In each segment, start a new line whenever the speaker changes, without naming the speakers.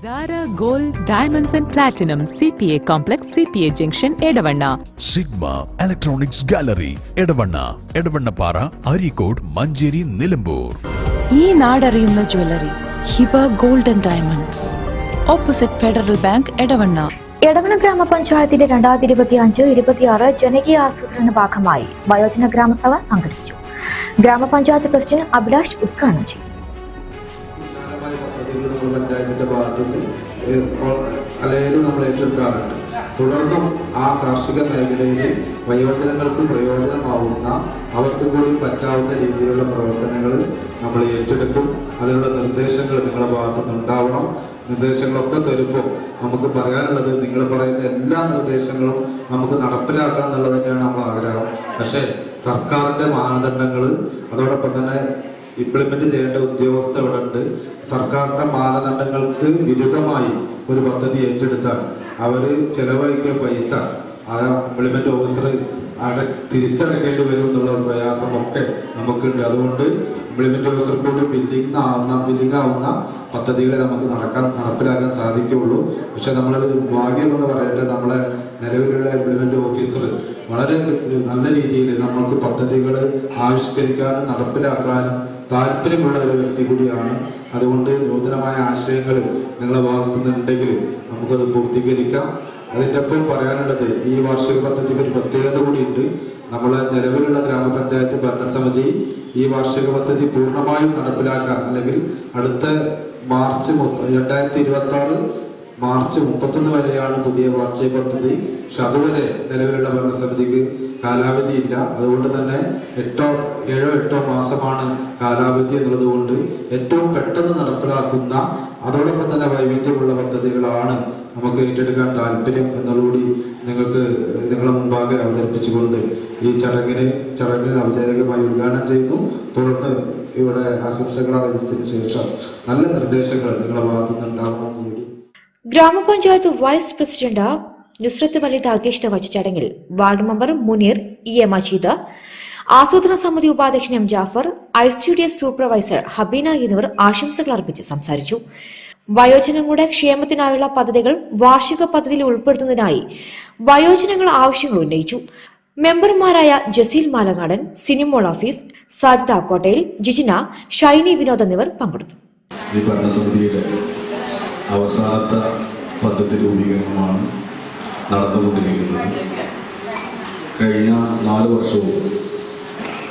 Zara Gold Diamonds and Platinum CPA Complex CPA Junction Edavanna
Sigma Electronics Gallery Edavanna Para Arikod Manjeri Nilambur
ഈ നാടറിയുന്ന jewellery Hiba gold and diamonds opposite Federal Bank Edavanna.
Edavanna ഗ്രാമപഞ്ചായത്തിന്റെ 2025-26 ജനകീയ ആസൂത്രണ ഭാഗമായി വയോജന ഗ്രാമസഭ സംഘടിപ്പിച്ചു. ഗ്രാമപഞ്ചായത്ത് പ്രസിഡന്റ് അഭിലാഷ് ഉദ്ഘാടനം ചെയ്തു.
പഞ്ചായത്തിന്റെ ഭാഗത്തുനിന്ന് നമ്മൾ ഏറ്റെടുക്കാറുണ്ട്. തുടർന്നും ആ കാർഷിക മേഖലയിൽ വയോജനങ്ങൾക്ക് പ്രയോജനമാവുന്ന അവർക്ക് കൂടി പറ്റാവുന്ന രീതിയിലുള്ള പ്രവർത്തനങ്ങൾ നമ്മൾ ഏറ്റെടുക്കും. അതിനുള്ള നിർദ്ദേശങ്ങൾ നിങ്ങളുടെ ഭാഗത്തുനിന്ന് ഉണ്ടാവണം. നിർദ്ദേശങ്ങളൊക്കെ തരുമ്പോൾ നമുക്ക് പറയാനുള്ളത്, നിങ്ങൾ പറയുന്ന എല്ലാ നിർദ്ദേശങ്ങളും നമുക്ക് നടപ്പിലാക്കണം എന്നുള്ളത് തന്നെയാണ് നമ്മൾ ആഗ്രഹം. പക്ഷേ സർക്കാരിൻ്റെ മാനദണ്ഡങ്ങൾ, അതോടൊപ്പം തന്നെ ഇംപ്ലിമെന്റ് ചെയ്യേണ്ട ഉദ്യോഗസ്ഥ ഇവിടെ ഉണ്ട്. സർക്കാരിന്റെ മാനദണ്ഡങ്ങൾക്ക് വിരുദ്ധമായി ഒരു പദ്ധതി ഏറ്റെടുത്താൽ അവർ ചെലവഴിക്കിയ പൈസ ആ ഇംപ്ലിമെന്റ് ഓഫീസർ തിരിച്ചടക്കേണ്ടി വരും എന്നുള്ള പ്രയാസമൊക്കെ നമുക്കുണ്ട്. അതുകൊണ്ട് ഇംപ്ലിമെന്റ് ഓഫീസർ കൂടി ബില്ലിംഗ് ആവുന്ന പദ്ധതികളെ നമുക്ക് നടപ്പിലാക്കാൻ സാധിക്കുകയുള്ളൂ. പക്ഷെ നമ്മൾ ഭാഗ്യം എന്ന് പറയേണ്ടത്, നമ്മളെ നിലവിലുള്ള ഇംപ്ലിമെന്റ് ഓഫീസർ വളരെ നല്ല രീതിയിൽ നമുക്ക് പദ്ധതികൾ ആവിഷ്കരിക്കാനും നടപ്പിലാക്കാനും താല്പര്യമുള്ള ഒരു വ്യക്തി കൂടിയാണ്. അതുകൊണ്ട് നൂതനമായ ആശയങ്ങൾ നിങ്ങളുടെ ഭാഗത്തു നിന്നുണ്ടെങ്കിൽ നമുക്കത് പൂർത്തീകരിക്കാം. അതിൻ്റെ ഒപ്പം പറയാനുള്ളത്, ഈ വാർഷിക പദ്ധതിക്ക് ഒരു പ്രത്യേകത കൂടിയുണ്ട്. നമ്മളെ നിലവിലുള്ള ഗ്രാമപഞ്ചായത്ത് ഭരണസമിതി ഈ വാർഷിക പദ്ധതി പൂർണ്ണമായും നടപ്പിലാക്കാൻ, അല്ലെങ്കിൽ അടുത്ത മാർച്ച് 2026 മാർച്ച് 31 വരെയാണ് പുതിയ വാർഷിക പദ്ധതി. പക്ഷെ അതുവരെ നിലവിലുള്ള ഭരണസമിതിക്ക് കാലാവധിയില്ല. അതുകൊണ്ട് തന്നെ 7-8 മാസമാണ് കാലാവധി എന്നുള്ളത് കൊണ്ട് ഏറ്റവും പെട്ടെന്ന് നടപ്പിലാക്കുന്ന, അതോടൊപ്പം തന്നെ വൈവിധ്യമുള്ള പദ്ധതികളാണ് നമുക്ക് ഏറ്റെടുക്കാൻ താല്പര്യം എന്നുകൂടി നിങ്ങളെ മുമ്പാകെ അവതരിപ്പിച്ചുകൊണ്ട് ഈ ചടങ്ങ് ഔപചാരികമായി ഉദ്ഘാടനം ചെയ്യുന്നു. തുടർന്ന് ഇവിടെ ആശംസകൾ അറിയിച്ചതിന് ശേഷം നല്ല നിർദ്ദേശങ്ങൾ നിങ്ങളുടെ ഭാഗത്തു നിന്നുണ്ടാകുമെന്ന് കൂടി.
ഗ്രാമപഞ്ചായത്ത് വൈസ് പ്രസിഡന്റ് നുസ്രത്ത് വലീദ് അധ്യക്ഷത വഹിച്ച ചടങ്ങിൽ ward member Muneer, EA Majeed, ആസൂത്രണ സമിതി ഉപാധ്യക്ഷൻ M Jafar, ICDS supervisor Habeena എന്നിവർ ആശംസകൾ അർപ്പിച്ച് സംസാരിച്ചു. വയോജനങ്ങളുടെ ക്ഷേമത്തിനായുള്ള പദ്ധതികൾ വാർഷിക പദ്ധതിയിൽ ഉൾപ്പെടുത്തുന്നതിനായി വയോജനങ്ങൾ ആവശ്യങ്ങൾ ഉന്നയിച്ചു. മെമ്പർമാരായ ജസീൽ മാലങ്ങാടൻ, സിനിമോൾ ഹഫീഫ്, സാജിദ കോട്ടയിൽ, ജിജിന, ഷൈനി വിനോദ് എന്നിവർ പങ്കെടുത്തു.
അവസാനത്തെ പദ്ധതി രൂപീകരണമാണ് നടന്നുകൊണ്ടിരിക്കുന്നത്. കഴിഞ്ഞ 4 വർഷവും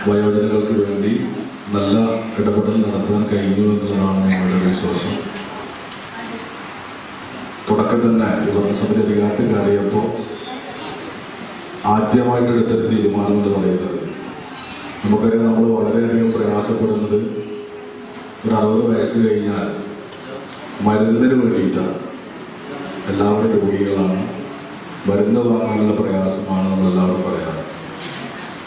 വയോജനങ്ങൾക്ക് വേണ്ടി നല്ല ഇടപെടൽ നടത്താൻ കഴിഞ്ഞു എന്നുള്ളതാണ് ഞങ്ങളുടെ വിശ്വാസം. തുടക്കം തന്നെ ഭരണസമിതി അധികാരത്തിൽ കയറിയപ്പോൾ ആദ്യമായിട്ട് എടുത്തൊരു തീരുമാനം എന്ന് പറയുന്നത്, നമുക്കറിയാം, നമ്മൾ വളരെയധികം പ്രയാസപ്പെടുന്നത് ഒരു 60 വയസ്സ് കഴിഞ്ഞാൽ മരുന്നിന് വേണ്ടിയിട്ടാണ്. എല്ലാവരും രോഗികളാണ്, മരുന്ന് വാങ്ങാനുള്ള പ്രയാസമാണ് നമ്മളെല്ലാവരും പറയാറ്.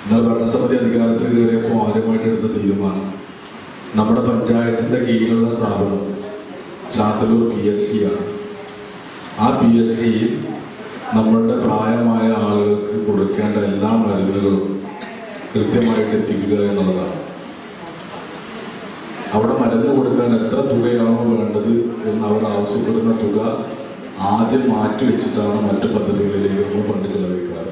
എന്നാൽ ഭരണസമിതി അധികാരത്തിൽ കയറിയപ്പോൾ ആദ്യമായിട്ട് എടുത്ത തീരുമാനം, നമ്മുടെ പഞ്ചായത്തിൻ്റെ കീഴിലുള്ള സ്ഥാപനം ചാത്തല്ലൂർ PHC ആണ്. ആ PHCയിൽ നമ്മളുടെ പ്രായമായ ആളുകൾക്ക് കൊടുക്കേണ്ട എല്ലാ മരുന്നുകളും കൃത്യമായിട്ട് എത്തിക്കുക എന്നുള്ളതാണ്. അവിടെ മരുന്ന് കൊടുക്കാൻ എത്ര തുകയാണോ വേണ്ടത് എന്ന് അവർ ആവശ്യപ്പെടുന്ന തുക ആദ്യം മാറ്റിവെച്ചിട്ടാണ് മറ്റു പദ്ധതികളിലേക്ക് fund ചെലവഴിക്കാറുള്ളത്.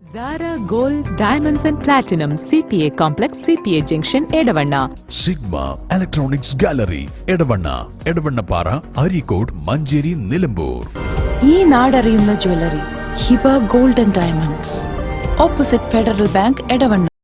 Zara Gold Diamonds and Platinum CPA Complex CPA Junction Edavanna
Sigma Electronics Gallery Edavanna Para Arikod Manjeri Nilambur.
ഈ നാടറിയുന്ന jewellery Hiba gold and diamonds opposite Federal Bank Edavanna.